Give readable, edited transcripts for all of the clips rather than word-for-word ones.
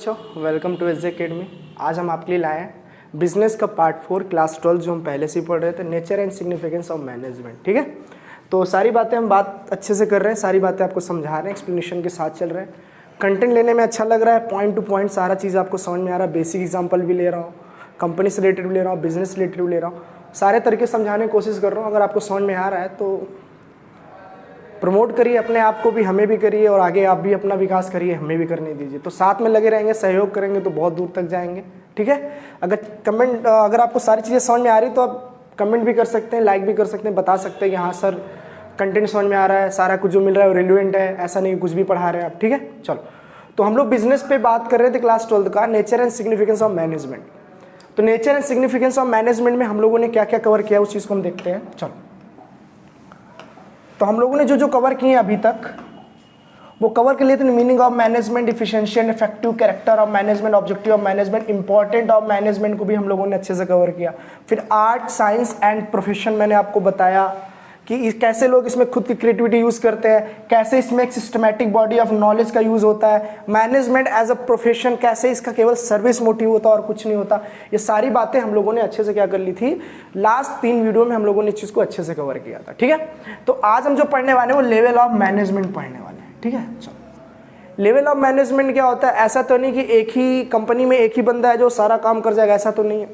बच्चों, welcome to SJ academy. आज हम आपके लिए लाए हैं बिजनेस का पार्ट 4 क्लास 12 जो हम पहले से ही पढ़ रहे थे, nature and significance of management. ठीक है, तो सारी बातें हम बात अच्छे से कर रहे हैं, सारी बातें आपको समझा रहे हैं, एक्सप्लेनेशन के साथ चल रहे हैं। कंटेंट लेने में अच्छा लग रहा है, पॉइंट टू पॉइंट सारा चीज़ आपको समझ में आ रहा है। बेसिक एग्जाम्पल भी ले रहा हूँ, कंपनी से रिलेटेड भी ले रहा हूँ, बिजनेस रिलेटेड भी ले रहा हूँ, सारे तरीके समझाने की कोशिश कर रहा हूँ। अगर आपको समझ में आ रहा है तो प्रमोट करिए अपने आप को भी, हमें भी करिए, और आगे आप भी अपना विकास करिए, हमें भी करने दीजिए। तो साथ में लगे रहेंगे, सहयोग करेंगे तो बहुत दूर तक जाएंगे। ठीक है, अगर आपको सारी चीज़ें समझ में आ रही तो आप कमेंट भी कर सकते हैं, लाइक भी कर सकते हैं, बता सकते हैं कि हाँ सर कंटेंट समझ में आ रहा है, सारा कुछ जो मिल रहा है वो रिलेवेंट है, ऐसा नहीं कुछ भी पढ़ा रहे हैं आप। ठीक है, चलो, तो हम लोग बिजनेस पे बात कर रहे थे क्लास 12 का, nature and significance of management. तो nature and significance of management में हम लोगों ने क्या क्या कवर किया उस चीज़ को हम देखते हैं। चलो, तो हम लोगों ने जो कवर किए अभी तक वो कवर कर लिए थे। Meaning of management, efficiency and effective, character of management, objective of management, important of management को भी हम लोगों ने अच्छे से कवर किया। फिर आर्ट, साइंस एंड प्रोफेशन मैंने आपको बताया कि कैसे लोग इसमें खुद की क्रिएटिविटी यूज़ करते हैं, कैसे इसमें एक सिस्टमैटिक बॉडी ऑफ नॉलेज का यूज़ होता है, मैनेजमेंट एज अ प्रोफेशन कैसे इसका केवल सर्विस मोटिव होता है और कुछ नहीं होता। ये सारी बातें हम लोगों ने अच्छे से क्या कर ली थी, लास्ट 3 वीडियो में हम लोगों ने इस चीज़ को अच्छे से कवर किया था। ठीक है, तो आज हम जो पढ़ने वाले हैं वो लेवल ऑफ मैनेजमेंट पढ़ने वाले हैं। ठीक है, चलो, लेवल ऑफ मैनेजमेंट क्या होता है? ऐसा तो नहीं कि एक ही कंपनी में एक ही बंदा है जो सारा काम कर जाएगा, ऐसा तो नहीं है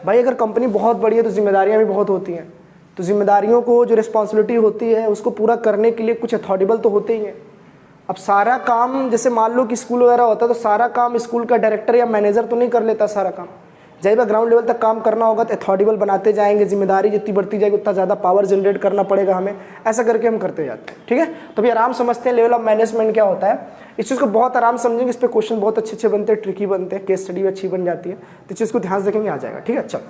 भाई। अगर कंपनी बहुत बड़ी है तो जिम्मेदारियाँ भी बहुत होती हैं, तो जिम्मेदारियों को जो रिस्पॉन्सिबिलिटी होती है उसको पूरा करने के लिए कुछ अथॉरिटेबल तो होते ही हैं। अब सारा काम, जैसे मान लो कि स्कूल वगैरह होता है तो सारा काम स्कूल का डायरेक्टर या मैनेजर तो नहीं कर लेता सारा काम। जब ग्राउंड लेवल तक काम करना होगा तो अथॉरिटेबल बनाते जाएंगे, जिम्मेदारी जितनी बढ़ती जाएगी उतना ज़्यादा पावर जनरेट करना पड़ेगा हमें, ऐसा करके हम करते जाते हैं। ठीक है, तो भी आराम समझते हैं लेवल ऑफ मैनेजमेंट क्या होता है। इस चीज़ को बहुत आराम समझेंगे, इस पर क्वेश्चन बहुत अच्छे अच्छे बनते हैं, ट्रिकी बनते हैं, केस स्टडी अच्छी बन जाती है, तो इस चीज़ को ध्यान से देखेंगे, आ जाएगा। ठीक है, चलो,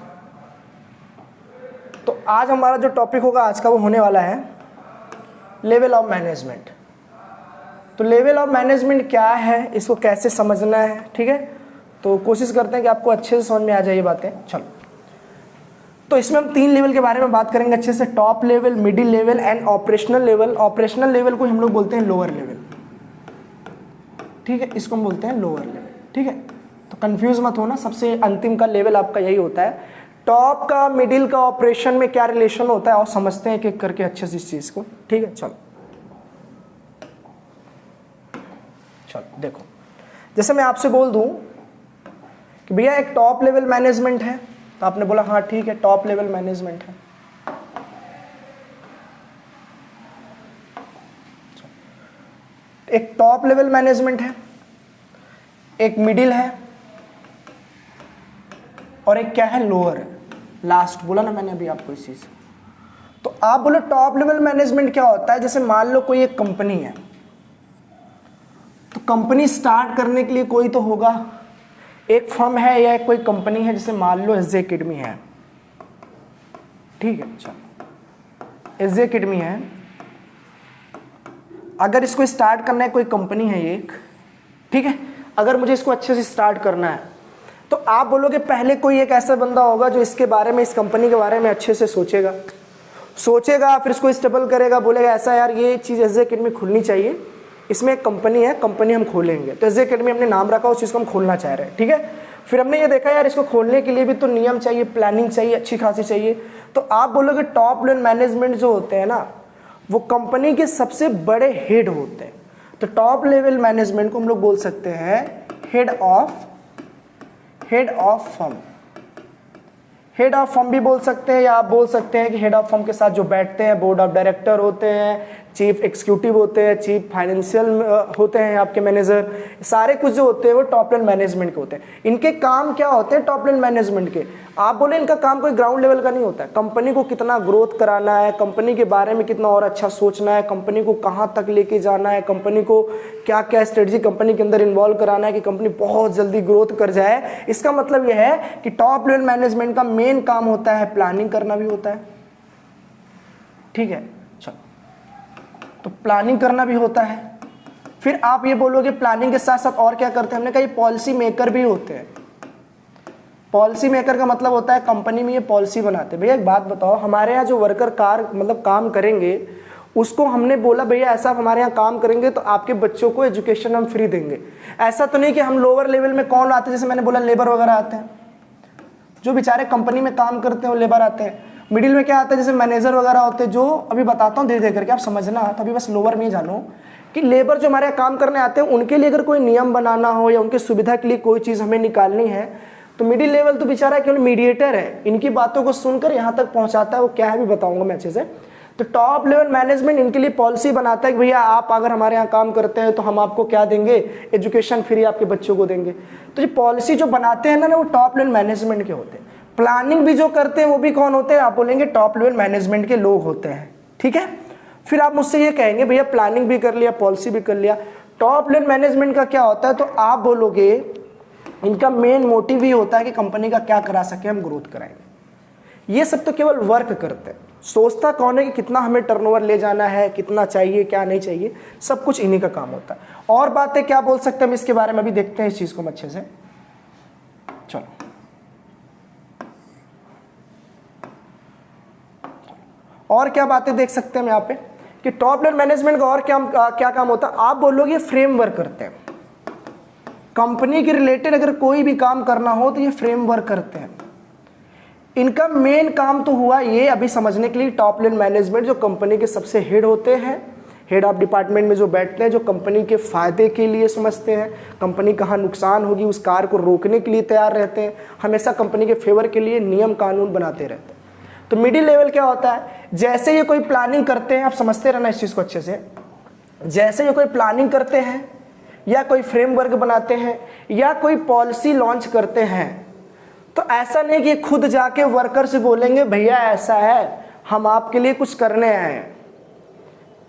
तो आज हमारा जो टॉपिक होगा आज का वो होने वाला है लेवल ऑफ मैनेजमेंट। तो लेवल ऑफ मैनेजमेंट क्या है, इसको कैसे समझना है। ठीक है, तो कोशिश करते हैं कि आपको अच्छे से समझ में आ जाए ये बातें। चलो, तो इसमें हम 3 लेवल के बारे में बात करेंगे अच्छे से, top level, middle level and operational level. Operational level को हम लोग बोलते हैं लोअर लेवल। ठीक है, इसको हम बोलते हैं लोअर लेवल। ठीक है, तो कंफ्यूज मत होना, सबसे अंतिम का लेवल आपका यही होता है। टॉप का, मिडिल का, ऑपरेशन में क्या रिलेशन होता है और समझते हैं एक-एक करके अच्छे से इस चीज को। ठीक है, चलो चलो देखो, जैसे मैं आपसे बोल दूं कि भैया एक टॉप लेवल मैनेजमेंट है, तो आपने बोला हाँ ठीक है टॉप लेवल मैनेजमेंट है। एक टॉप लेवल मैनेजमेंट है, एक मिडिल है और एक क्या है, लोअर है। लास्ट बोला ना मैंने अभी आपको इस चीज। तो आप बोलो टॉप लेवल मैनेजमेंट क्या होता है। जैसे मान लो कोई एक कंपनी है, तो कंपनी स्टार्ट करने के लिए कोई तो होगा, एक फर्म है या कोई कंपनी है, जैसे मान लो एसजे अकेडमी है। ठीक है, चलो एसजे अकेडमी है, अगर इसको स्टार्ट करना है, कोई कंपनी है एक, ठीक है, अगर मुझे इसको अच्छे से स्टार्ट करना है तो आप बोलोगे पहले कोई एक ऐसा बंदा होगा जो इसके बारे में, इस कंपनी के बारे में अच्छे से सोचेगा, फिर इसको स्टेबल करेगा, बोलेगा ऐसा यार ये चीज़ एसजे अकेडमी खुलनी चाहिए, इसमें एक कंपनी है, कंपनी हम खोलेंगे। तो एसजे अकेडमी हमने नाम रखा, उस चीज़ को हम खोलना चाह रहे हैं। ठीक है, फिर हमने ये देखा यार इसको खोलने के लिए भी तो नियम चाहिए, प्लानिंग चाहिए, अच्छी खासी चाहिए। तो आप बोलोगे टॉप लेवल मैनेजमेंट जो होते हैं ना, वो कंपनी के सबसे बड़े हेड होते हैं। तो टॉप लेवल मैनेजमेंट को हम लोग बोल सकते हैं head of firm. Head of firm भी बोल सकते हैं, या आप बोल सकते हैं कि हेड ऑफ फर्म के साथ जो बैठते हैं, बोर्ड ऑफ डायरेक्टर होते हैं, चीफ एग्जीक्यूटिव होते हैं, चीफ फाइनेंशियल होते हैं आपके मैनेजर, सारे कुछ जो होते हैं वो टॉप लेवल मैनेजमेंट के होते हैं। इनके काम क्या होते हैं टॉप लेवल मैनेजमेंट के? आप बोले इनका काम कोई ग्राउंड लेवल का नहीं होता है। कंपनी को कितना ग्रोथ कराना है, कंपनी के बारे में कितना और अच्छा सोचना है, कंपनी को कहाँ तक लेके जाना है, कंपनी को क्या क्या स्ट्रेटजी कंपनी के अंदर इन्वॉल्व कराना है कि कंपनी बहुत जल्दी ग्रोथ कर जाए। इसका मतलब यह है कि टॉप लेवल मैनेजमेंट का मेन काम होता है प्लानिंग करना भी होता है। ठीक है, चलो, तो प्लानिंग करना भी होता है। फिर आप ये बोलोगे प्लानिंग के साथ साथ और क्या करते हैं? हमने कहा ये पॉलिसी मेकर भी होते हैं। पॉलिसी मेकर का मतलब होता है कंपनी में ये पॉलिसी बनाते हैं। भैया एक बात बताओ, हमारे यहाँ जो वर्कर काम करेंगे उसको हमने बोला भैया ऐसा आप हमारे यहाँ काम करेंगे तो आपके बच्चों को एजुकेशन हम फ्री देंगे। ऐसा तो नहीं कि हम लोअर लेवल में कौन आते हैं, जैसे मैंने बोला लेबर वगैरह आते हैं, जो बेचारे कंपनी में काम करते हैं वो लेबर आते हैं। मिडिल में क्या आता है, जैसे मैनेजर वगैरह होते हैं, जो अभी बताता हूँ धीरे धीरे करके, आप समझना, तो अभी बस लोअर में ही जानो कि लेबर जो हमारे यहाँ काम करने आते हैं उनके लिए अगर कोई नियम बनाना हो या उनकी सुविधा के लिए कोई चीज़ हमें निकालनी है, तो मिडिल लेवल तो बेचारा केवल मीडिएटर है, इनकी बातों को सुनकर यहाँ तक पहुँचाता है। वो क्या है भी बताऊँगा मैं अच्छे से। तो टॉप लेवल मैनेजमेंट इनके लिए पॉलिसी बनाता है कि भैया आप अगर हमारे यहाँ काम करते हैं तो हम आपको क्या देंगे, एजुकेशन फ्री आपके बच्चों को देंगे। तो ये पॉलिसी जो बनाते हैं ना वो टॉप लेवल मैनेजमेंट के होते हैं। प्लानिंग भी जो करते हैं वो भी कौन होते हैं, आप बोलेंगे टॉप लेवल मैनेजमेंट के लोग होते हैं। ठीक है, फिर आप मुझसे ये कहेंगे भैया प्लानिंग भी कर लिया, पॉलिसी भी कर लिया, टॉप लेवल मैनेजमेंट का क्या होता है, तो आप बोलोगे इनका मेन मोटिव ही होता है कि कंपनी का क्या करा सके, हम ग्रोथ कराएंगे। ये सब तो केवल वर्क करते हैं, सोचता कौन है कि कितना हमें टर्नओवर ले जाना है, कितना चाहिए क्या नहीं चाहिए, सब कुछ इन्हीं का काम होता है। और बातें क्या बोल सकते हैं हम इसके बारे में अभी देखते हैं इस चीज को हम अच्छे से। चलो और क्या बातें देख सकते हैं हम यहाँ पे कि टॉप लेवल मैनेजमेंट का और क्या काम होता है। आप बोलोगे फ्रेमवर्क करते हैं, कंपनी के रिलेटेड अगर कोई भी काम करना हो तो ये फ्रेमवर्क करते हैं। इनका मेन काम तो हुआ ये अभी समझने के लिए, टॉप लेवल मैनेजमेंट जो कंपनी के सबसे हेड होते हैं, हेड ऑफ डिपार्टमेंट में जो बैठते हैं, जो कंपनी के फायदे के लिए समझते हैं, कंपनी कहाँ नुकसान होगी उस कार्य को रोकने के लिए तैयार रहते हैं, हमेशा कंपनी के फेवर के लिए नियम कानून बनाते रहते हैं। तो मिडिल लेवल क्या होता है, जैसे ये कोई प्लानिंग करते हैं, आप समझते रहना इस चीज़ को अच्छे से, जैसे ये कोई प्लानिंग करते हैं या कोई फ्रेमवर्क बनाते हैं या कोई पॉलिसी लॉन्च करते हैं, तो ऐसा नहीं कि खुद जाके वर्कर से बोलेंगे भैया ऐसा है हम आपके लिए कुछ करने आए हैं।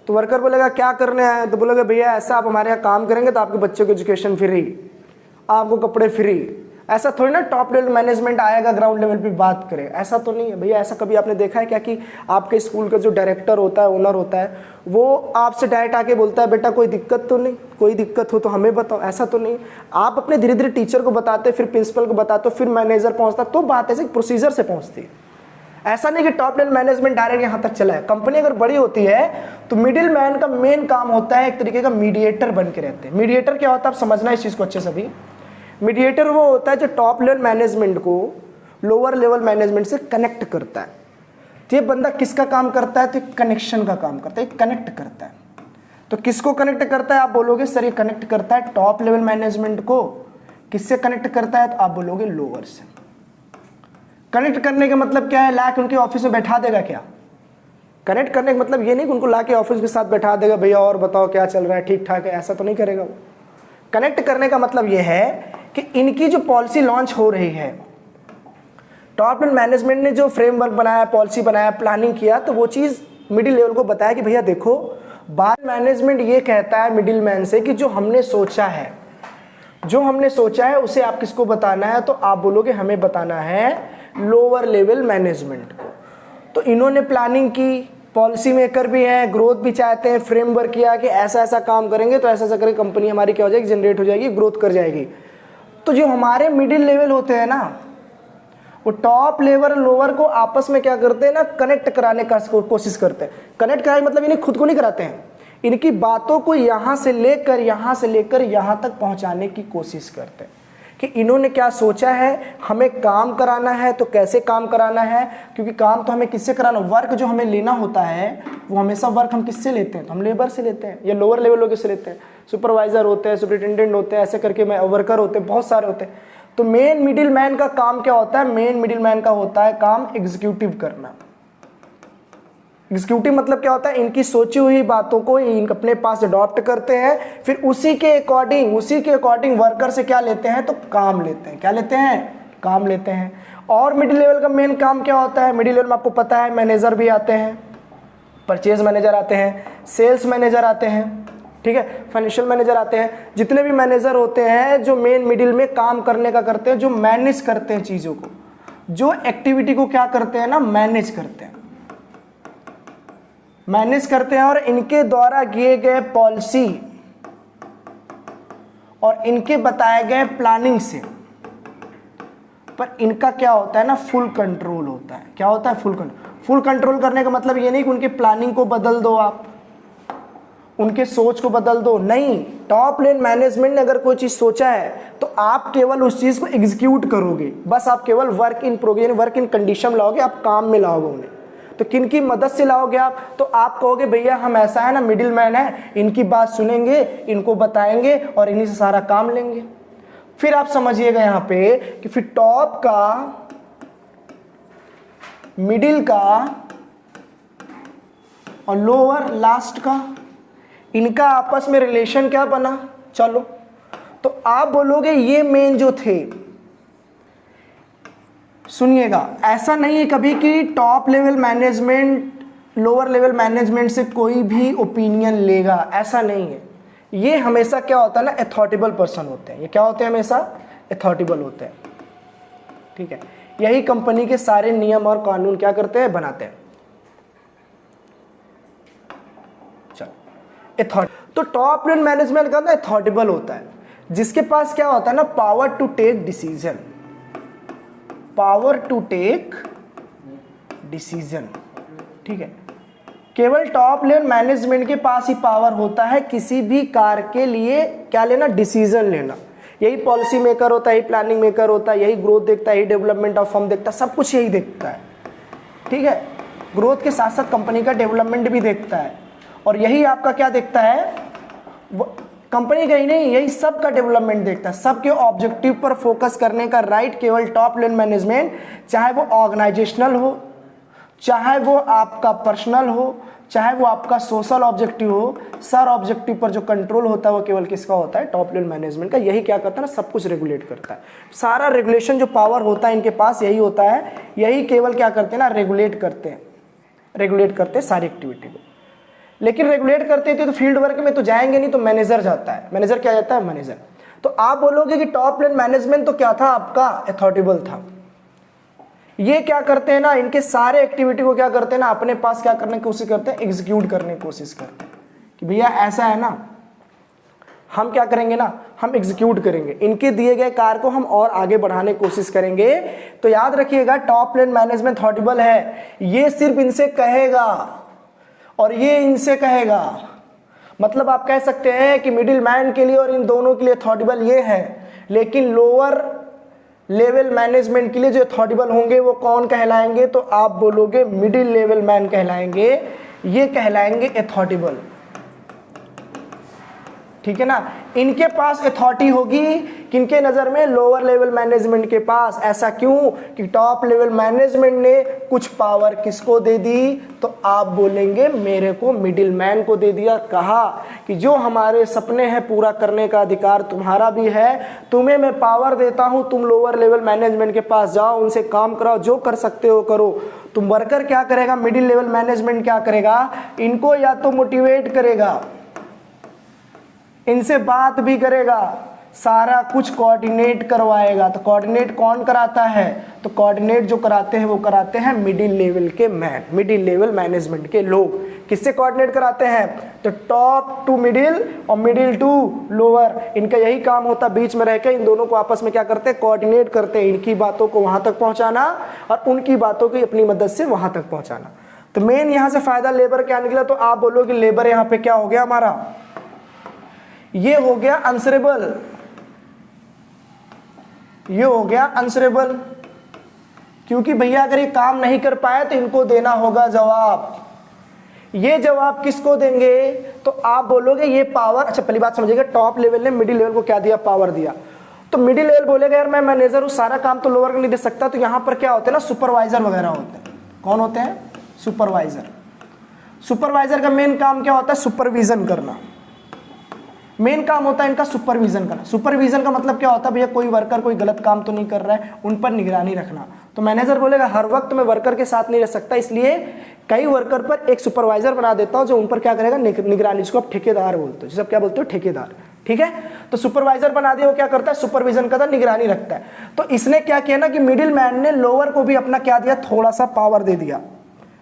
तो वर्कर बोलेगा क्या करने आए हैं, तो बोलेगा भैया ऐसा आप हमारे यहाँ काम करेंगे तो आपके बच्चों को एजुकेशन फ्री, आपको कपड़े फ्री। ऐसा थोड़ी ना टॉप लेवल मैनेजमेंट आएगा ग्राउंड लेवल पे बात करे, ऐसा तो नहीं है भैया। ऐसा कभी आपने देखा है क्या कि आपके स्कूल का जो डायरेक्टर होता है, ओनर होता है, वो आपसे डायरेक्ट आके बोलता है बेटा कोई दिक्कत तो नहीं, कोई दिक्कत हो तो हमें बताओ, ऐसा तो नहीं। आप अपने धीरे धीरे टीचर को बताते, फिर प्रिंसिपल को बताते, फिर मैनेजर पहुंचता, तो बात ऐसे प्रोसीजर से पहुंचती है। ऐसा नहीं कि टॉप लेवल मैनेजमेंट डायरेक्ट यहाँ तक चला है। कंपनी अगर बड़ी होती है तो मिडिल मैन का मेन काम होता है एक तरीके का मीडिएटर बन के रहते हैं। मीडिएटर क्या होता है आप समझना इस चीज़ को अच्छे से। भी मीडिएटर वो होता है जो टॉप लेवल मैनेजमेंट को लोअर लेवल मैनेजमेंट से कनेक्ट करता है। तो ये बंदा किसका काम करता है, तो कनेक्शन का काम करता है, कनेक्ट करता है। तो किसको कनेक्ट करता है, आप बोलोगे सर ये कनेक्ट करता है टॉप लेवल मैनेजमेंट को। किससे कनेक्ट करता है, तो आप बोलोगे लोअर से। कनेक्ट करने का मतलब क्या है, ला के उनके ऑफिस में बैठा देगा क्या। कनेक्ट करने का मतलब ये नहीं कि उनको ला के ऑफिस के साथ बैठा देगा, भैया और बताओ क्या चल रहा है, ठीक ठाक है, ऐसा तो नहीं करेगा वो। कनेक्ट करने का मतलब ये है कि इनकी जो पॉलिसी लॉन्च हो रही है, टॉप लेवल मैनेजमेंट ने जो फ्रेमवर्क बनाया, पॉलिसी बनाया, प्लानिंग किया, तो वो चीज़ मिडिल लेवल को बताया कि भैया देखो बात मैनेजमेंट ये कहता है मिडिल मैन से कि जो हमने सोचा है, जो हमने सोचा है उसे आप किसको बताना है, तो आप बोलोगे हमें बताना है लोअर लेवल मैनेजमेंट को। तो इन्होंने प्लानिंग की, पॉलिसी मेकर भी हैं, ग्रोथ भी चाहते हैं, फ्रेमवर्क किया कि ऐसा ऐसा काम करेंगे तो ऐसा ऐसा करके कंपनी हमारी क्या हो जाएगी, जनरेट हो जाएगी, ग्रोथ कर जाएगी। तो जो हमारे मिडिल लेवल होते हैं ना, वो टॉप लेवल लोअर को आपस में क्या करते हैं ना, कनेक्ट कराने का कोशिश करते हैं। कनेक्ट कराने मतलब इन्हें खुद को नहीं कराते हैं, इनकी बातों को यहाँ से लेकर यहाँ तक पहुँचाने की कोशिश करते हैं कि इन्होंने क्या सोचा है, हमें काम कराना है तो कैसे काम कराना है। क्योंकि काम तो हमें किससे कराना, वर्क जो हमें लेना होता है वो हमेशा वर्क हम किससे लेते हैं, तो हम लेबर से लेते हैं या लोअर लेवल लोगों से लेते हैं। सुपरवाइजर होते हैं, सुपरिटेंडेंट होते हैं, ऐसे करके वर्कर होते हैं, बहुत सारे होते हैं। तो मेन मिडिल मैन का काम क्या होता है, मेन मिडिल मैन का होता है काम एग्जीक्यूटिव करना। एग्जीक्यूटिव मतलब क्या होता है, इनकी सोची हुई बातों को इनके अपने पास अडॉप्ट करते हैं, फिर उसी के अकॉर्डिंग वर्कर से क्या लेते हैं, तो काम लेते हैं। क्या लेते हैं, काम लेते हैं। और मिडिल लेवल का मेन काम क्या होता है, मिडिल लेवल में आपको पता है मैनेजर भी आते हैं, परचेज मैनेजर आते हैं, सेल्स मैनेजर आते हैं, ठीक है, फाइनेंशियल मैनेजर आते हैं। जितने भी मैनेजर होते हैं जो मेन मिडिल में काम करने का करते हैं, जो मैनेज करते हैं चीज़ों को, जो एक्टिविटी को क्या करते हैं ना, मैनेज करते हैं, मैनेज करते हैं। और इनके द्वारा किए गए पॉलिसी और इनके बताए गए प्लानिंग से पर इनका क्या होता है ना, फुल कंट्रोल होता है। क्या होता है, फुल कंट्रोल। फुल कंट्रोल करने का मतलब ये नहीं कि उनके प्लानिंग को बदल दो आप, उनके सोच को बदल दो, नहीं। टॉप लेवल मैनेजमेंट ने अगर कोई चीज़ सोचा है तो आप केवल उस चीज़ को एग्जीक्यूट करोगे, बस आप केवल work in progress, work in condition लाओगे, आप काम में लाओगे उन्हें। तो किन की मदद से लाओगे आप? तो आप कहोगे भैया हम ऐसा है ना, मिडिल मैन है, इनकी बात सुनेंगे, इनको बताएंगे और इन्हीं से सारा काम लेंगे। फिर आप समझिएगा यहाँ पे कि फिर टॉप का, मिडिल का और लोअर लास्ट का, इनका आपस में रिलेशन क्या बना? चलो, तो आप बोलोगे ये मेन जो थे, सुनिएगा, ऐसा नहीं है कभी कि top level management lower level management से कोई भी ओपिनियन लेगा, ऐसा नहीं है। ये हमेशा क्या होता है ना, अथॉरिटेबल पर्सन होते हैं। ये क्या होते हैं? हमेशा अथॉरिटेबल होते हैं, ठीक है। यही कंपनी के सारे नियम और कानून क्या करते हैं? बनाते हैं। तो टॉप लेवल मैनेजमेंट का ना अथॉरिटेबल होता है, जिसके पास क्या होता है ना, power to take decision, power to take decision, ठीक है। केवल टॉप लेवल मैनेजमेंट के पास ही पावर होता है किसी भी कार्य के लिए क्या लेना? डिसीजन लेना। यही पॉलिसी मेकर होता है, यही प्लानिंग मेकर होता है, यही ग्रोथ देखता है, यही डेवलपमेंट ऑफ फर्म देखता है, सब कुछ यही देखता है, ठीक है। ग्रोथ के साथ साथ कंपनी का डेवलपमेंट भी देखता है, और यही आपका क्या देखता है? कंपनी का ही नहीं, यही सब का डेवलपमेंट देखता है। सबके ऑब्जेक्टिव पर फोकस करने का राइट केवल टॉप लेवल मैनेजमेंट, चाहे वो ऑर्गेनाइजेशनल हो, चाहे वो आपका पर्सनल हो, चाहे वो आपका सोशल ऑब्जेक्टिव हो, सर ऑब्जेक्टिव पर जो कंट्रोल होता है वो केवल किसका होता है? टॉप लेवल मैनेजमेंट का। यही क्या करता है ना, सब कुछ रेगुलेट करता है। सारा रेगुलेशन जो पावर होता है इनके पास यही होता है, यही केवल क्या करते हैं ना, रेगुलेट करते हैं, रेगुलेट करते हैं सारी एक्टिविटी को। लेकिन रेगुलेट करते थे तो फील्ड वर्क में तो जाएंगे नहीं, तो मैनेजर जाता है। मैनेजर क्या जाता है? मैनेजर। तो आप बोलोगे कि टॉप लेवल मैनेजमेंट तो क्या था? आपका अथॉरिटेबल था। ये क्या करते हैं ना, इनके सारे एक्टिविटी को क्या करते हैं ना, अपने पास क्या करने की कोशिश करते हैं? एग्जीक्यूट करने की कोशिश करते हैं कि भैया ऐसा है ना, हम क्या करेंगे ना, हम एग्जीक्यूट करेंगे, इनके दिए गए कार्य को हम और आगे बढ़ाने की कोशिश करेंगे। तो याद रखिएगा, टॉप लेवल मैनेजमेंट अथॉरिटेबल है, ये सिर्फ इनसे कहेगा और ये इनसे कहेगा। मतलब आप कह सकते हैं कि मिडिल मैन के लिए और इन दोनों के लिए अथॉरिटेबल ये है, लेकिन लोअर लेवल मैनेजमेंट के लिए जो अथॉरिटेबल होंगे वो कौन कहलाएंगे? तो आप बोलोगे मिडिल लेवल मैन कहलाएंगे, ये कहलाएंगे अथॉरिटेबल, ठीक है ना। इनके पास अथॉरिटी होगी, किनके नजर में? लोअर लेवल मैनेजमेंट के पास। ऐसा क्यों? कि टॉप लेवल मैनेजमेंट ने कुछ पावर किसको दे दी? तो आप बोलेंगे मेरे को, मिडिल मैन को दे दिया। कहा कि जो हमारे सपने हैं पूरा करने का अधिकार तुम्हारा भी है, तुम्हें मैं पावर देता हूं, तुम लोअर लेवल मैनेजमेंट के पास जाओ, उनसे काम कराओ, जो कर सकते हो करो। तुम वर्कर क्या करेगा? मिडिल लेवल मैनेजमेंट क्या करेगा? इनको या तो मोटिवेट करेगा, इनसे बात भी करेगा, सारा कुछ कोऑर्डिनेट करवाएगा। तो कोऑर्डिनेट कौन कराता है? तो कोऑर्डिनेट जो कराते हैं वो कराते हैं मिडिल लेवल के मैन, मिडिल लेवल मैनेजमेंट के लोग। किससे कोऑर्डिनेट कराते हैं? तो टॉप टू मिडिल और मिडिल टू लोअर, इनका यही काम होता है, बीच में रहकर इन दोनों को आपस में क्या करते हैं? कोऑर्डिनेट करते हैं, इनकी बातों को वहां तक पहुंचाना और उनकी बातों को अपनी मदद से वहां तक पहुंचाना। तो मेन यहां से फायदा लेबर क्या निकला? तो आप बोलोगे लेबर यहाँ पे क्या हो गया हमारा? ये हो गया आंसरेबल, ये हो गया आंसरेबल, क्योंकि भैया अगर ये काम नहीं कर पाए तो इनको देना होगा जवाब। ये जवाब किसको देंगे? तो आप बोलोगे ये पावर। अच्छा पहली बात समझिएगा, टॉप लेवल ने मिडिल लेवल को क्या दिया? पावर दिया। तो मिडिल लेवल बोलेगा यार मैं मैनेजर हूं, सारा काम तो लोअर को नहीं दे सकता। तो यहां पर क्या होते हैं ना, सुपरवाइजर वगैरह होते हैं। कौन होते हैं? सुपरवाइजर। सुपरवाइजर का मेन काम क्या होता है? सुपरविजन करना। मेन काम होता है इनका सुपरविजन करना। सुपरविजन का मतलब क्या होता है? भैया कोई वर्कर कोई गलत काम तो नहीं कर रहा है, उन पर निगरानी रखना। तो मैनेजर बोलेगा हर वक्त मैं वर्कर के साथ नहीं रह सकता, इसलिए कई वर्कर पर एक सुपरवाइजर बना देता हूं जो उन पर क्या करेगा? निगरानी। जिसको आप ठेकेदार बोलते हो, जिसे आप क्या बोलते हो? ठेकेदार, ठीक है। तो सुपरवाइजर बना दिया, वो क्या करता है? सुपरविजन करता है, निगरानी रखता है। तो इसने क्या किया ना कि मिडिल मैन ने लोअर को भी अपना क्या दिया? थोड़ा सा पावर दे दिया।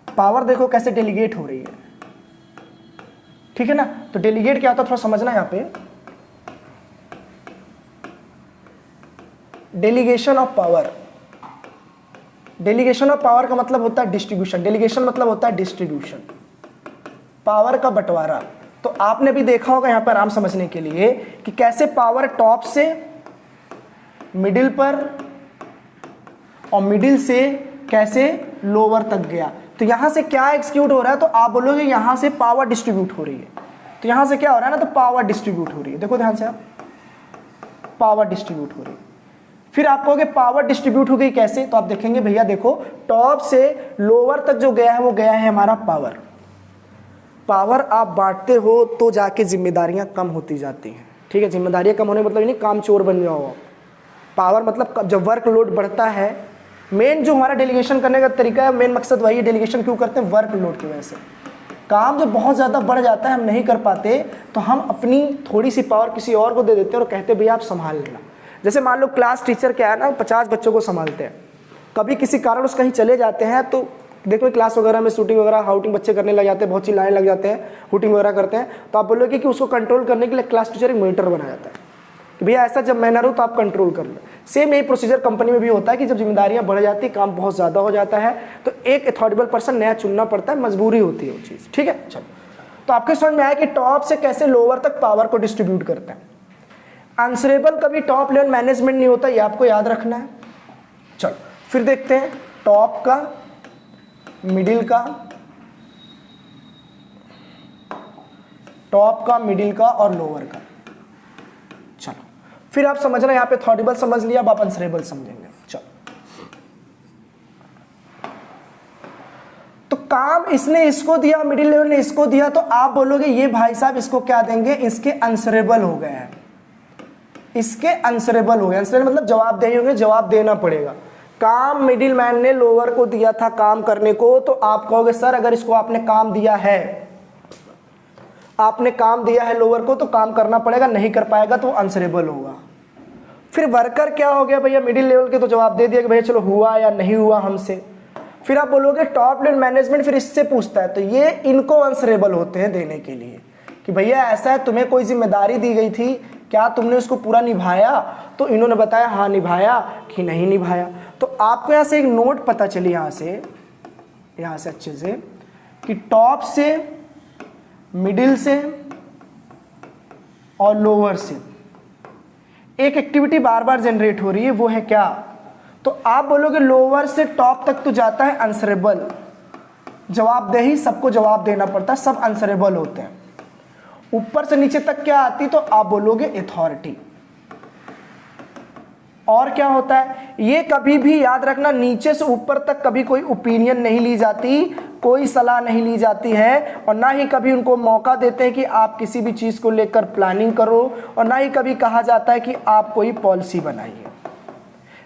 पावर देखो कैसे डेलीगेट हो रही है, ठीक है ना। तो डेलीगेट क्या होता है थोड़ा समझना यहां पे। Delegation of power, delegation of power का मतलब होता है डिस्ट्रीब्यूशन। डेलीगेशन मतलब होता है डिस्ट्रीब्यूशन, पावर का बंटवारा। तो आपने भी देखा होगा यहाँ पर आराम समझने के लिए कि कैसे पावर टॉप से मिडिल पर और मिडिल से कैसे लोअर तक गया। तो यहां से क्या एक्सक्यूट हो रहा है, तो आप बोलोगे यहां से पावर डिस्ट्रीब्यूट हो रही है। तो यहां से क्या हो रहा है ना, तो पावर डिस्ट्रीब्यूट हो रही है। देखो ध्यान से, आप पावर डिस्ट्रीब्यूट हो रही है। फिर आप कहोगे पावर डिस्ट्रीब्यूट हो गई कैसे, तो आप देखेंगे भैया देखो टॉप से लोअर तक जो गया है वो गया है हमारा पावर। पावर आप बांटते हो तो जाके जिम्मेदारियां कम होती जाती हैं। ठीक है, जिम्मेदारियां कम होने मतलब नहीं काम चोर बन जाओ। पावर मतलब जब वर्कलोड बढ़ता है, मेन जो हमारा डेलीगेशन करने का तरीका है, मेन मकसद वही है। डेलीगेशन क्यों करते हैं, वर्कलोड की वजह से। काम जब बहुत ज़्यादा बढ़ जाता है, हम नहीं कर पाते, तो हम अपनी थोड़ी सी पावर किसी और को दे देते हैं और कहते हैं भैया आप संभाल लेना। जैसे मान लो क्लास टीचर क्या है ना, 50 बच्चों को संभालते हैं, कभी किसी कारण उस कहीं चले जाते हैं, तो देखो क्लास वगैरह में शूटिंग वगैरह हाउटिंग बच्चे करने लग जाते हैं, बहुत चिल्लाने लग जाते हैं, हुटिंग वगैरह करते हैं, तो आप बोलोगे कि उसको कंट्रोल करने के लिए क्लास टीचर एक मॉनिटर बनाया जाता है कि भैया ऐसा जब मैं ना रहूँ तो आप कंट्रोल कर लो। सेम यही प्रोसीजर कंपनी में भी होता है कि जब जिम्मेदारियां बढ़ जाती है, काम बहुत ज़्यादा हो जाता है, तो एक अथॉरिटेबल पर्सन नया चुनना पड़ता है, मजबूरी होती है वो चीज़। ठीक है, चलो तो आपके समझ में आया कि टॉप से कैसे लोअर तक पावर को डिस्ट्रीब्यूट करते हैं। आंसरेबल कभी टॉप लेवल मैनेजमेंट नहीं होता, ये आपको याद रखना है। चलो फिर देखते हैं टॉप का, मिडिल का, टॉप का, मिडिल का और लोअर का। चलो फिर आप समझना, यहां पे अथॉरिटेबल समझ लिया, अब आप आंसरेबल समझेंगे। चलो तो काम इसने इसको दिया, मिडिल लेवल ने इसको दिया, तो आप बोलोगे ये भाई साहब इसको क्या देंगे, इसके आंसरेबल हो गए हैं, इसके आंसरेबल हो गए। आंसरेबल मतलब जवाबदेही होंगे, जवाब देना पड़ेगा। काम मिडिल मैन ने लोअर को दिया था काम करने को, तो आप कहोगे सर अगर इसको आपने काम दिया है, आपने काम दिया है लोअर को, तो काम करना पड़ेगा, नहीं कर पाएगा तो आंसरेबल होगा। फिर वर्कर क्या हो गया भैया, मिडिल लेवल के तो जवाब दे दिया कि भैया चलो हुआ या नहीं हुआ हमसे। फिर आप बोलोगे टॉप लेवल मैनेजमेंट फिर इससे पूछता है, तो ये इनको आंसरेबल होते हैं देने के लिए कि भैया ऐसा है तुम्हें कोई जिम्मेदारी दी गई थी, क्या तुमने उसको पूरा निभाया, तो इन्होंने बताया हाँ निभाया कि नहीं निभाया। तो आपको यहाँ से एक नोट पता चली, यहाँ से अच्छे से, कि टॉप से, मिडिल से और लोअर से एक एक्टिविटी बार बार जनरेट हो रही है, वो है क्या, तो आप बोलोगे लोअर से टॉप तक तो जाता है आंसरेबल, जवाबदेही सबको जवाब देना पड़ता है, सब आंसरेबल होते हैं। ऊपर से नीचे तक क्या आती, तो आप बोलोगे अथॉरिटी। और क्या होता है, ये कभी भी याद रखना, नीचे से ऊपर तक कभी कोई ओपिनियन नहीं ली जाती, कोई सलाह नहीं ली जाती है, और ना ही कभी उनको मौका देते हैं कि आप किसी भी चीज़ को लेकर प्लानिंग करो, और ना ही कभी कहा जाता है कि आप कोई पॉलिसी बनाइए,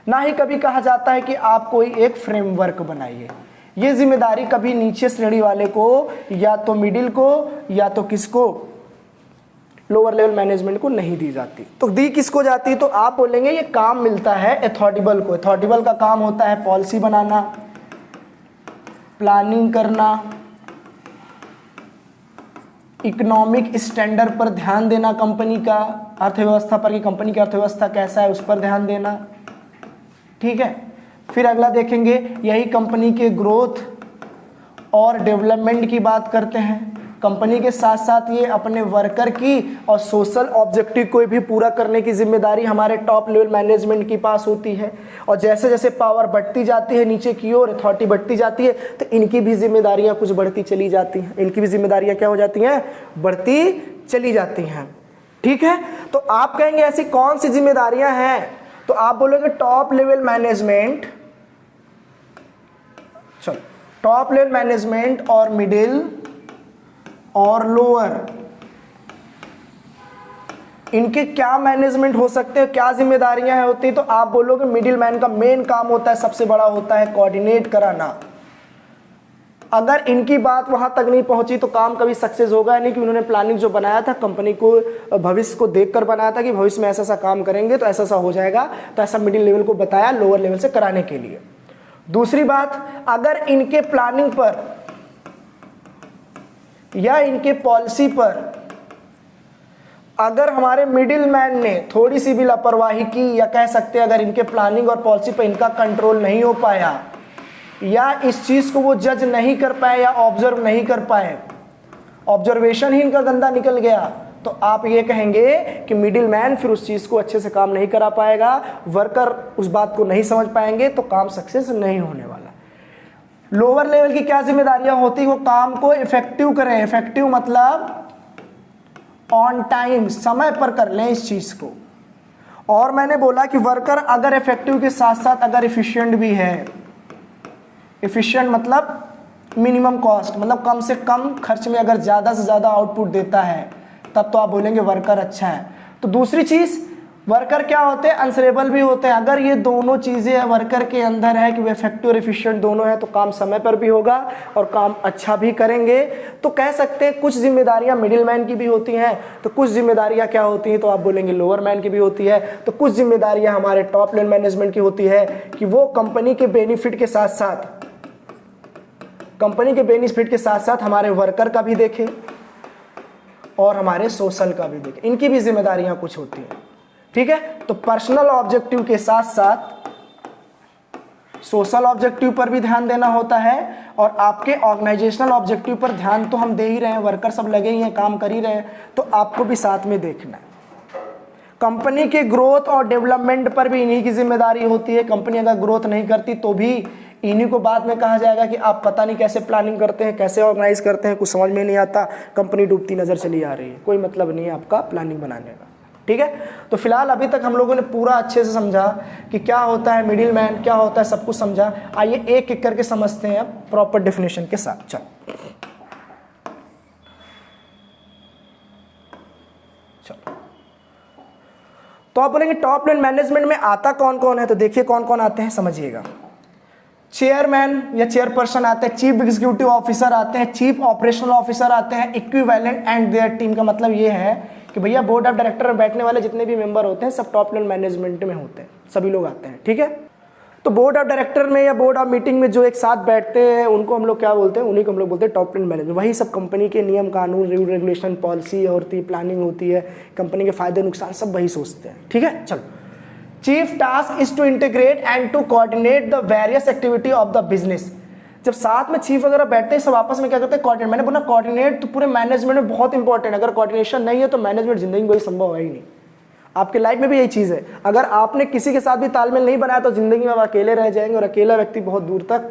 ना ही कभी कहा जाता है कि आप कोई एक फ्रेमवर्क बनाइए। ये जिम्मेदारी कभी नीचे श्रेणी वाले को, या तो मिडिल को, या तो किसको, लोअर लेवल मैनेजमेंट को नहीं दी जाती। तो दी किसको जाती, तो आप बोलेंगे ये काम मिलता है अथॉरिटेबल को। अथॉरिटेबल का काम होता है पॉलिसी बनाना, प्लानिंग करना, इकोनॉमिक स्टैंडर्ड पर ध्यान देना, कंपनी का अर्थव्यवस्था पर कि कंपनी की अर्थव्यवस्था कैसा है उस पर ध्यान देना। ठीक है, फिर अगला देखेंगे, यही कंपनी के ग्रोथ और डेवलपमेंट की बात करते हैं। कंपनी के साथ साथ ये अपने वर्कर की और सोशल ऑब्जेक्टिव को भी पूरा करने की जिम्मेदारी हमारे टॉप लेवल मैनेजमेंट के पास होती है। और जैसे जैसे पावर बढ़ती जाती है नीचे की ओर, अथॉरिटी बढ़ती जाती है, तो इनकी भी जिम्मेदारियां कुछ बढ़ती चली जाती हैं। इनकी भी जिम्मेदारियां क्या हो जाती हैं, बढ़ती चली जाती हैं। ठीक है, तो आप कहेंगे ऐसी कौन सी जिम्मेदारियां हैं, तो आप बोलोगे टॉप लेवल मैनेजमेंट, चलो टॉप लेवल मैनेजमेंट और मिडिल और लोअर, इनके क्या मैनेजमेंट हो सकते हैं, क्या जिम्मेदारियां होती हैं, तो आप बोलोगे मिडिल मैन का मेन काम होता है, सबसे बड़ा होता है कोऑर्डिनेट कराना। अगर इनकी बात वहां तक नहीं पहुंची तो काम कभी सक्सेस होगा नहीं, कि उन्होंने प्लानिंग जो बनाया था कंपनी को भविष्य को देखकर बनाया था कि भविष्य में ऐसा ऐसा काम करेंगे तो ऐसा ऐसा हो जाएगा, तो ऐसा मिडिल लेवल को बताया लोअर लेवल से कराने के लिए। दूसरी बात, अगर इनके प्लानिंग पर या इनके पॉलिसी पर अगर हमारे मिडिल मैन ने थोड़ी सी भी लापरवाही की, या कह सकते हैं अगर इनके प्लानिंग और पॉलिसी पर इनका कंट्रोल नहीं हो पाया, या इस चीज को वो जज नहीं कर पाए या ऑब्जर्व नहीं कर पाए, ऑब्जर्वेशन ही इनका गंदा निकल गया, तो आप ये कहेंगे कि मिडिल मैन फिर उस चीज़ को अच्छे से काम नहीं करा पाएगा, वर्कर उस बात को नहीं समझ पाएंगे, तो काम सक्सेस नहीं होने वाला। लोअर लेवल की क्या जिम्मेदारियां होती, वो काम को इफेक्टिव करें, इफेक्टिव मतलब ऑन टाइम, समय पर कर लें इस चीज़ को। और मैंने बोला कि वर्कर अगर इफेक्टिव के साथ साथ अगर इफिशिएंट भी है, इफिशिएंट मतलब मिनिमम कॉस्ट, मतलब कम से कम खर्च में अगर ज़्यादा से ज़्यादा आउटपुट देता है, तब तो आप बोलेंगे वर्कर अच्छा है। तो दूसरी चीज़, वर्कर क्या होते हैं, अंसरेबल भी होते हैं। अगर ये दोनों चीज़ें वर्कर के अंदर है कि वो इफेक्टिव और एफिशिएंट दोनों है, तो काम समय पर भी होगा और काम अच्छा भी करेंगे। तो कह सकते हैं कुछ जिम्मेदारियां मिडिल मैन की भी होती हैं, तो कुछ जिम्मेदारियां क्या होती हैं, तो आप बोलेंगे लोअर मैन की भी होती है। तो कुछ जिम्मेदारियां हमारे टॉप लेवल मैनेजमेंट की होती है कि वो कंपनी के बेनिफिट के साथ साथ हमारे वर्कर का भी देखे और हमारे सोशल का भी देखे, इनकी भी जिम्मेदारियां कुछ होती हैं। ठीक है, तो पर्सनल ऑब्जेक्टिव के साथ साथ सोशल ऑब्जेक्टिव पर भी ध्यान देना होता है और आपके ऑर्गेनाइजेशनल ऑब्जेक्टिव पर ध्यान तो हम दे ही रहे हैं, वर्कर सब लगे ही हैं, काम कर ही रहे हैं, तो आपको भी साथ में देखना है। कंपनी के ग्रोथ और डेवलपमेंट पर भी इन्हीं की जिम्मेदारी होती है। कंपनी अगर ग्रोथ नहीं करती तो भी इन्हीं को बाद में कहा जाएगा कि आप पता नहीं कैसे प्लानिंग करते हैं, कैसे ऑर्गेनाइज करते हैं, कुछ समझ में नहीं आता, कंपनी डूबती नजर चली आ रही है, कोई मतलब नहीं है आपका प्लानिंग बनाने का। ठीक है, तो फिलहाल अभी तक हम लोगों ने पूरा अच्छे से समझा कि क्या होता है मिडिल मैन, क्या होता है, सब कुछ समझा। आइए एक एक करके समझते हैं अब प्रॉपर डेफिनेशन के साथ। चलो तो आप बोलेंगे टॉप लेवल मैनेजमेंट में आता कौन कौन है, तो देखिए कौन कौन आते हैं, समझिएगा। चेयरमैन या चेयरपर्सन आते हैं, चीफ एग्जीक्यूटिव ऑफिसर आते हैं, चीफ ऑपरेशनल ऑफिसर आते हैं, इक्विवेलेंट एंड देयर टीम का मतलब ये है कि भैया बोर्ड ऑफ डायरेक्टर में बैठने वाले जितने भी मेंबर होते हैं सब टॉप लेवल मैनेजमेंट में होते हैं, सभी लोग आते हैं। ठीक है, तो बोर्ड ऑफ डायरेक्टर में या बोर्ड ऑफ मीटिंग में जो एक साथ बैठते हैं उनको हम लोग क्या बोलते हैं, उन्हीं को हम लोग बोलते हैं टॉप लेवल मैनेजमेंट। वही सब कंपनी के नियम कानून, रूल रेगुलेशन, पॉलिसी होती है, प्लानिंग होती है, कंपनी के फायदे नुकसान सब वही सोचते हैं। ठीक है, चलो। Chief task is to integrate and to coordinate the various activity of the business. जब साथ में चीफ वगैरह बैठते हैं सब आपस में क्या करते हैं, कोऑर्डिनेट। मैंने बोला कोऑर्डिनेट तो पूरे मैनेजमेंट में बहुत इंपॉर्टेंट है, अगर कोऑर्डिनेशन नहीं है तो मैनेजमेंट जिंदगी में कोई संभव है ही नहीं। आपके लाइफ में भी यही चीज़ है, अगर आपने किसी के साथ भी तालमेल नहीं बनाया तो जिंदगी में आप अकेले रह जाएंगे, और अकेला व्यक्ति बहुत दूर तक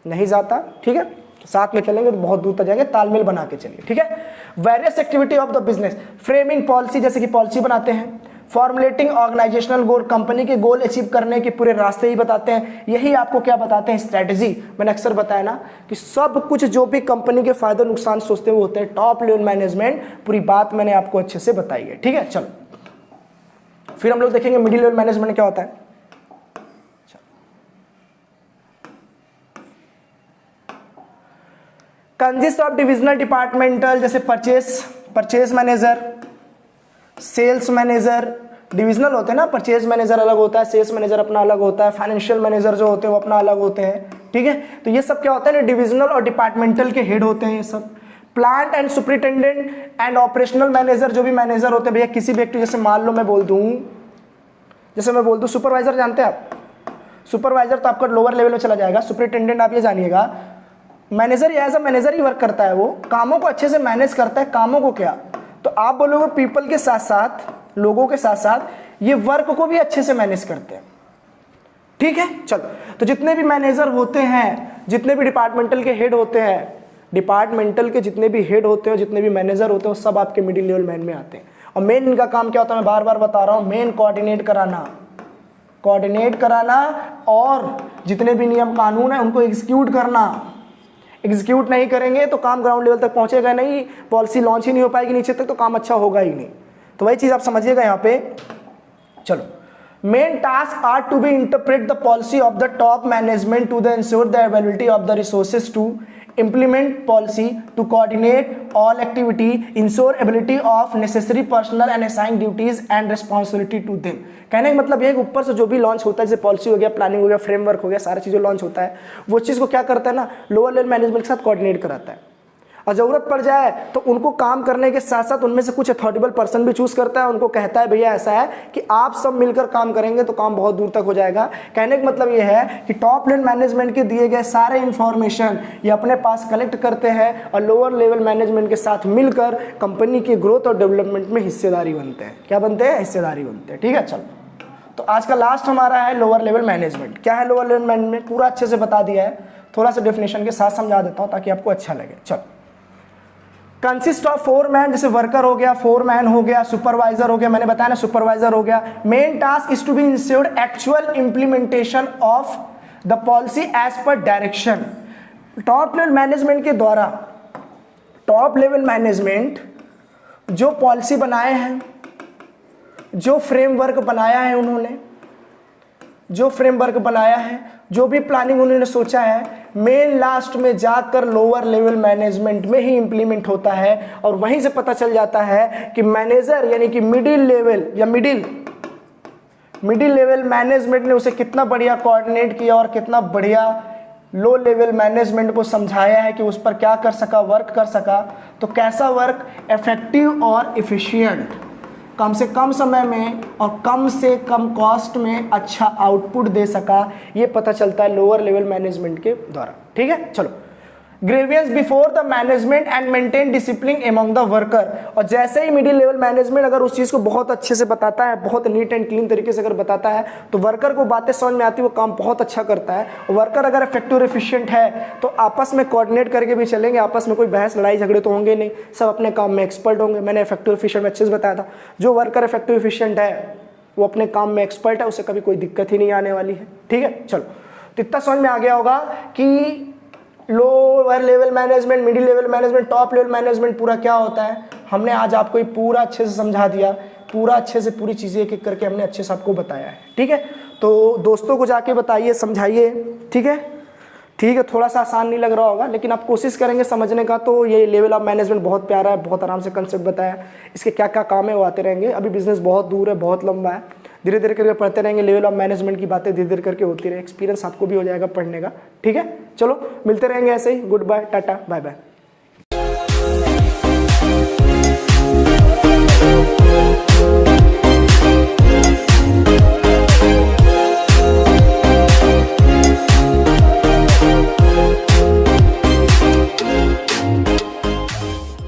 नहीं जाता। ठीक है, साथ में चलेंगे तो बहुत दूर तक जाएंगे, तालमेल बना के चलिए। ठीक है, various activity of the business, framing policy, जैसे कि पॉलिसी बनाते हैं, फॉर्मुलेटिंग ऑर्गेनाइजेशनल गोल, कंपनी के गोल अचीव करने के पूरे रास्ते ही बताते हैं। यही आपको क्या बताते हैं, स्ट्रेटजी। मैंने अक्सर बताया ना कि सब कुछ जो भी कंपनी के फायदे नुकसान सोचते हुए होते हैं टॉप लेवल मैनेजमेंट, पूरी बात मैंने आपको अच्छे से बताई है। ठीक है, चलो फिर हम लोग देखेंगे मिडिल लेवल मैनेजमेंट क्या होता है। कंसिस्ट ऑफ डिविजनल डिपार्टमेंटल, जैसे purchase manager, sales manager, divisional होते हैं ना, परचेज मैनेजर अलग होता है, सेल्स मैनेजर अपना अलग होता है, फाइनेंशियल मैनेजर जो होते हैं वो अपना अलग होते हैं। ठीक है, तो ये सब क्या होता है ना, डिविजनल और डिपार्टमेंटल के हेड होते हैं ये सब। Plant and superintendent and operational manager, जो भी मैनेजर होते हैं भैया किसी व्यक्ति, जैसे मान लो मैं बोल दूं सुपरवाइजर, जानते हैं आप सुपरवाइजर, तो आपका लोअर लेवल में चला जाएगा। सुपरिटेंडेंट आप ये जानिएगा, मैनेजर एज अ मैनेजर ही वर्क करता है, वो कामों को अच्छे से मैनेज करता है। कामों को क्या, तो आप बोलोगे पीपल के साथ साथ, लोगों के साथ साथ ये वर्क को भी अच्छे से मैनेज करते हैं। ठीक है, चलो तो जितने भी मैनेजर होते हैं, जितने भी डिपार्टमेंटल के हेड होते हैं, डिपार्टमेंटल के जितने भी हेड होते हैं, जितने भी मैनेजर होते हैं, वो सब आपके मिडिल लेवल मैन में आते हैं। और मेन इनका काम क्या होता है, मैं बार बार बता रहा हूं, मेन कोऑर्डिनेट कराना और जितने भी नियम कानून है उनको एग्जीक्यूट करना। एग्जीक्यूट नहीं करेंगे तो काम ग्राउंड लेवल तक पहुंचेगा नहीं, पॉलिसी लॉन्च ही नहीं हो पाएगी नीचे तक, तो काम अच्छा होगा ही नहीं। तो वही चीज आप समझिएगा यहाँ पे। चलो, main task are to be interpret the policy of the top management to the ensure the availability of the resources to implement policy, to coordinate all activity, ensure ability of necessary personnel and assign duties and responsibility to them। कहने का मतलब ये कि ऊपर से जो भी launch होता है, जैसे पॉलिसी हो गया, प्लानिंग हो गया, फ्रेमवर्क हो गया, सारी चीज़ें लॉन्च होता है, वो चीज़ को क्या करता है ना, लोअर लेवल मैनेजमेंट के साथ कोऑर्डिनेट कराता है। और ज़रूरत पड़ जाए तो उनको काम करने के साथ साथ उनमें से कुछ अथॉरिटेबल पर्सन भी चूज करता है, उनको कहता है भैया ऐसा है कि आप सब मिलकर काम करेंगे तो काम बहुत दूर तक हो जाएगा। कहने का मतलब ये है कि टॉप लेवल मैनेजमेंट के दिए गए सारे इंफॉर्मेशन ये अपने पास कलेक्ट करते हैं और लोअर लेवल मैनेजमेंट के साथ मिलकर कंपनी की ग्रोथ और डेवलपमेंट में हिस्सेदारी बनते हैं। क्या बनते हैं? हिस्सेदारी बनते हैं। ठीक है, चलो तो आज का लास्ट हमारा है लोअर लेवल मैनेजमेंट। क्या है लोअर लेवल मैनेजमेंट? पूरा अच्छे से बता दिया है, थोड़ा सा डेफिनेशन के साथ समझा देता हूं ताकि आपको अच्छा लगे। चलो, कंसिस्ट ऑफ 4 मैन, जैसे वर्कर हो गया, 4 मैन हो गया, सुपरवाइजर हो गया, मैंने बताया ना सुपरवाइजर हो गया। Main task is to be ensured actual implementation of the policy as per direction. Top level management के द्वारा टॉप लेवल मैनेजमेंट जो पॉलिसी बनाए हैं, जो फ्रेमवर्क बनाया है, उन्होंने जो फ्रेमवर्क बनाया है, जो भी प्लानिंग उन्होंने सोचा है, मेन लास्ट में जाकर लोअर लेवल मैनेजमेंट में ही इंप्लीमेंट होता है और वहीं से पता चल जाता है कि मैनेजर यानी कि मिडिल लेवल या मिडिल लेवल मैनेजमेंट ने उसे कितना बढ़िया कोऑर्डिनेट किया और कितना बढ़िया लो लेवल मैनेजमेंट को समझाया है कि उस पर क्या कर सका, वर्क कर सका। तो कैसा वर्क? इफेक्टिव और इफिशिएंट, कम से कम समय में और कम से कम कॉस्ट में अच्छा आउटपुट दे सका, ये पता चलता है लोअर लेवल मैनेजमेंट के द्वारा। ठीक है, चलो, grievance before the management and maintain discipline among the worker. और जैसे ही मिडिल लेवल मैनेजमेंट अगर उस चीज़ को बहुत अच्छे से बताता है, बहुत नीट एंड क्लीन तरीके से अगर बताता है, तो वर्कर को बातें समझ में आती है, वो काम बहुत अच्छा करता है। वर्कर अगर इफेक्टिव और एफिशिएंट है तो आपस में कोऑर्डिनेट करके भी चलेंगे, आपस में कोई बहस लड़ाई झगड़े तो होंगे नहीं, सब अपने काम में एक्सपर्ट होंगे। मैंने इफेक्टिव एफिशिएंट में अच्छे से बताया था, जो वर्कर इफेक्टिव एफिशिएंट है वो अपने काम में एक्सपर्ट है, उसे कभी कोई दिक्कत ही नहीं आने वाली है। ठीक है, चलो, तो इतना समझ में आ गया होगा कि lower level management, middle level management, top level management पूरा क्या होता है। हमने आज आपको ये पूरा अच्छे से समझा दिया, पूरा अच्छे से पूरी चीज़ें एक एक करके हमने अच्छे से आपको बताया है। ठीक है, तो दोस्तों को जाके बताइए, समझाइए। ठीक है, ठीक है, थोड़ा सा आसान नहीं लग रहा होगा लेकिन आप कोशिश करेंगे समझने का। तो ये लेवल ऑफ मैनेजमेंट बहुत प्यारा है, बहुत आराम से कंसेप्ट बताया, इसके क्या क्या काम है वो आते रहेंगे। अभी बिजनेस बहुत दूर है, बहुत लंबा है, धीरे धीरे करके पढ़ते रहेंगे, लेवल ऑफ मैनेजमेंट की बातें धीरे धीरे करके होती रहे, एक्सपीरियंस आपको भी हो जाएगा पढ़ने का। ठीक है, चलो मिलते रहेंगे ऐसे ही। Good bye, tata, bye bye.